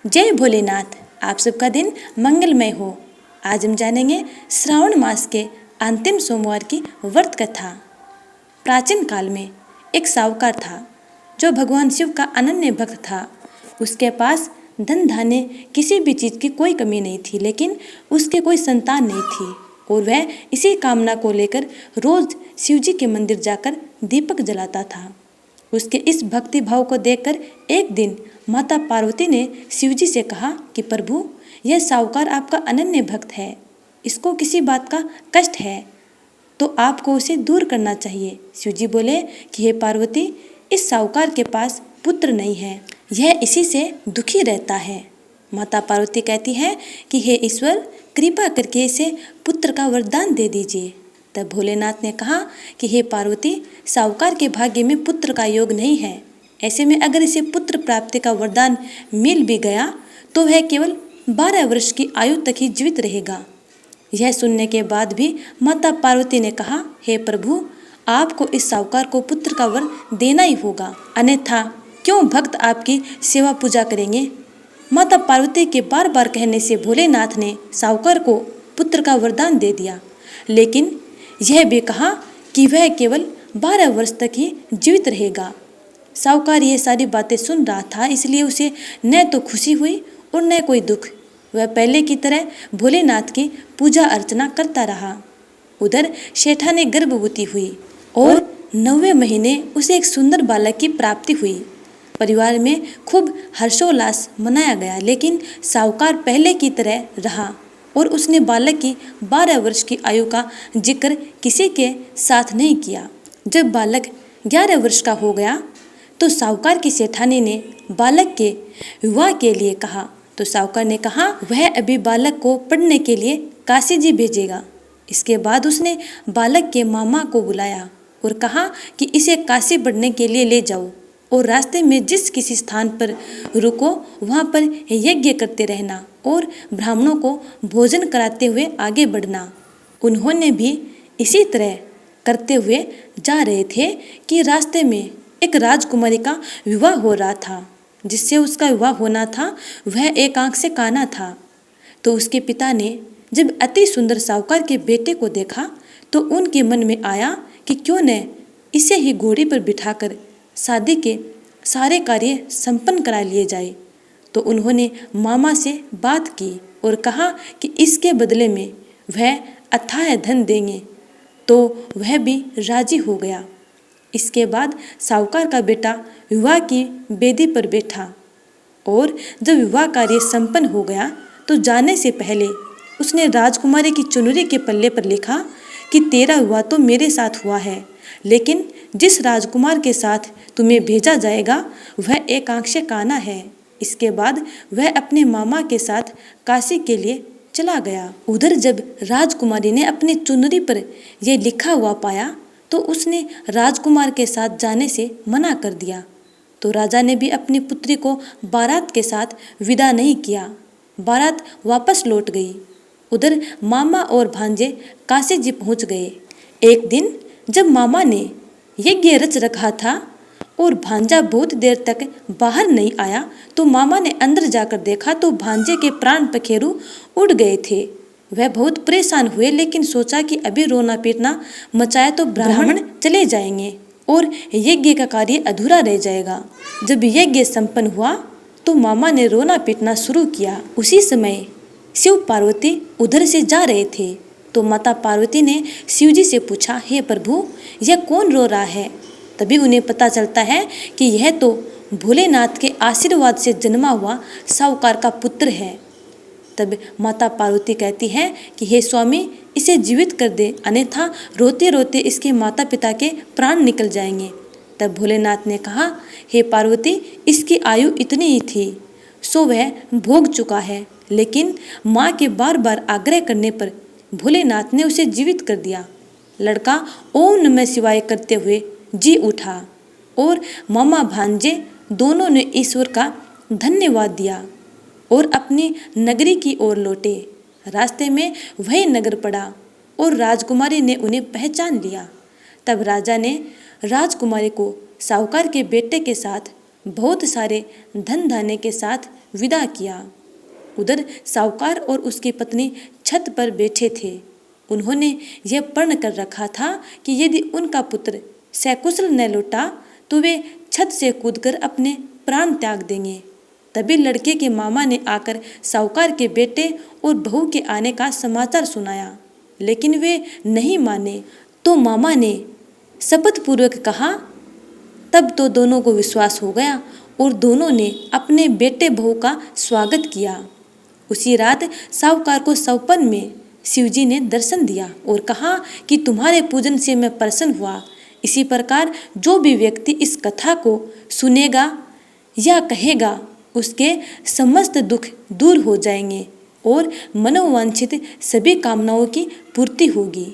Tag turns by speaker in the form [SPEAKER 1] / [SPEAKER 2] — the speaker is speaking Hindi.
[SPEAKER 1] जय भोलेनाथ। आप सबका दिन मंगलमय हो। आज हम जानेंगे श्रावण मास के अंतिम सोमवार की व्रत कथा। प्राचीन काल में एक साहूकार था जो भगवान शिव का अनन्य भक्त था। उसके पास धन धान्य किसी भी चीज़ की कोई कमी नहीं थी, लेकिन उसके कोई संतान नहीं थी और वह इसी कामना को लेकर रोज शिव जी के मंदिर जाकर दीपक जलाता था। उसके इस भक्ति भाव को देखकर एक दिन माता पार्वती ने शिवजी से कहा कि प्रभु, यह साहूकार आपका अनन्य भक्त है, इसको किसी बात का कष्ट है तो आपको उसे दूर करना चाहिए। शिवजी बोले कि हे पार्वती, इस साहूकार के पास पुत्र नहीं है, यह इसी से दुखी रहता है। माता पार्वती कहती है कि हे ईश्वर, कृपा करके इसे पुत्र का वरदान दे दीजिए। तब भोलेनाथ ने कहा कि हे पार्वती, साहूकार के भाग्य में पुत्र का योग नहीं है। ऐसे में अगर इसे पुत्र प्राप्ति का वरदान मिल भी गया तो वह केवल 12 वर्ष की आयु तक ही जीवित रहेगा। यह सुनने के बाद भी माता पार्वती ने कहा, हे प्रभु, आपको इस साहूकार को पुत्र का वर देना ही होगा, अन्यथा क्यों भक्त आपकी सेवा पूजा करेंगे। माता पार्वती के बार बार कहने से भोलेनाथ ने साहूकार को पुत्र का वरदान दे दिया, लेकिन यह भी कहा कि वह केवल 12 वर्ष तक ही जीवित रहेगा। साहूकार यह सारी बातें सुन रहा था, इसलिए उसे न तो खुशी हुई और न कोई दुख। वह पहले की तरह भोलेनाथ की पूजा अर्चना करता रहा। उधर शेठा गर्भवती हुई और 9वें महीने उसे एक सुंदर बालक की प्राप्ति हुई। परिवार में खूब हर्षोल्लास मनाया गया, लेकिन साहूकार पहले की तरह रहा और उसने बालक की 12 वर्ष की आयु का जिक्र किसी के साथ नहीं किया। जब बालक 11 वर्ष का हो गया तो साहूकार की सेठानी ने बालक के विवाह के लिए कहा। तो साहूकार ने कहा वह अभी बालक को पढ़ने के लिए काशी जी भेजेगा। इसके बाद उसने बालक के मामा को बुलाया और कहा कि इसे काशी पढ़ने के लिए ले जाओ और रास्ते में जिस किसी स्थान पर रुको वहाँ पर यज्ञ करते रहना और ब्राह्मणों को भोजन कराते हुए आगे बढ़ना। उन्होंने भी इसी तरह करते हुए जा रहे थे कि रास्ते में एक राजकुमारी का विवाह हो रहा था। जिससे उसका विवाह होना था वह एक आंख से काना था। तो उसके पिता ने जब अति सुंदर साहूकार के बेटे को देखा तो उनके मन में आया कि क्यों न इसे ही घोड़ी पर बिठाकर शादी के सारे कार्य संपन्न करा लिए जाए। तो उन्होंने मामा से बात की और कहा कि इसके बदले में वह अथाह धन देंगे। तो वह भी राजी हो गया। इसके बाद साहूकार का बेटा विवाह की बेदी पर बैठा और जब विवाह कार्य संपन्न हो गया तो जाने से पहले उसने राजकुमारी की चुनरी के पल्ले पर लिखा कि तेरा विवाह तो मेरे साथ हुआ है, लेकिन जिस राजकुमार के साथ तुम्हें भेजा जाएगा वह एक आंख से काना है। इसके बाद वह अपने मामा के साथ काशी के लिए चला गया। उधर जब राजकुमारी ने अपनी चुनरी पर यह लिखा हुआ पाया तो उसने राजकुमार के साथ जाने से मना कर दिया। तो राजा ने भी अपनी पुत्री को बारात के साथ विदा नहीं किया। बारात वापस लौट गई। उधर मामा और भांजे काशी जी पहुंच गए। एक दिन जब मामा ने यज्ञ रच रखा था और भांजा बहुत देर तक बाहर नहीं आया तो मामा ने अंदर जाकर देखा तो भांजे के प्राण पखेरु उड़ गए थे। वह बहुत परेशान हुए, लेकिन सोचा कि अभी रोना पीटना मचाया तो ब्राह्मण चले जाएंगे और यज्ञ का कार्य अधूरा रह जाएगा। जब यज्ञ संपन्न हुआ तो मामा ने रोना पीटना शुरू किया। उसी समय शिव पार्वती उधर से जा रहे थे तो माता पार्वती ने शिवजी से पूछा, हे प्रभु, यह कौन रो रहा है। तभी उन्हें पता चलता है कि यह तो भोलेनाथ के आशीर्वाद से जन्मा हुआ साहूकार का पुत्र है। तब माता पार्वती कहती है कि हे स्वामी, इसे जीवित कर दे, अन्यथा रोते रोते इसके माता पिता के प्राण निकल जाएंगे। तब भोलेनाथ ने कहा, हे पार्वती, इसकी आयु इतनी ही थी सो वह भोग चुका है। लेकिन माँ के बार बार आग्रह करने पर भोलेनाथ ने उसे जीवित कर दिया। लड़का ओम नमः शिवाय करते हुए जी उठा और मामा भांजे दोनों ने ईश्वर का धन्यवाद दिया और अपनी नगरी की ओर लौटे। रास्ते में वही नगर पड़ा और राजकुमारी ने उन्हें पहचान लिया। तब राजा ने राजकुमारी को साहूकार के बेटे के साथ बहुत सारे धन धान्य के साथ विदा किया। उधर साहूकार और उसकी पत्नी छत पर बैठे थे। उन्होंने यह प्रण कर रखा था कि यदि उनका पुत्र सकुशल न लौटा तो वे छत से कूदकर अपने प्राण त्याग देंगे। तभी लड़के के मामा ने आकर साहूकार के बेटे और बहू के आने का समाचार सुनाया, लेकिन वे नहीं माने। तो मामा ने शपथपूर्वक कहा। तब तो दोनों को विश्वास हो गया और दोनों ने अपने बेटे बहू का स्वागत किया। उसी रात साहूकार को सपन में शिवजी ने दर्शन दिया और कहा कि तुम्हारे पूजन से मैं प्रसन्न हुआ। इसी प्रकार जो भी व्यक्ति इस कथा को सुनेगा या कहेगा उसके समस्त दुख दूर हो जाएंगे और मनोवांछित सभी कामनाओं की पूर्ति होगी।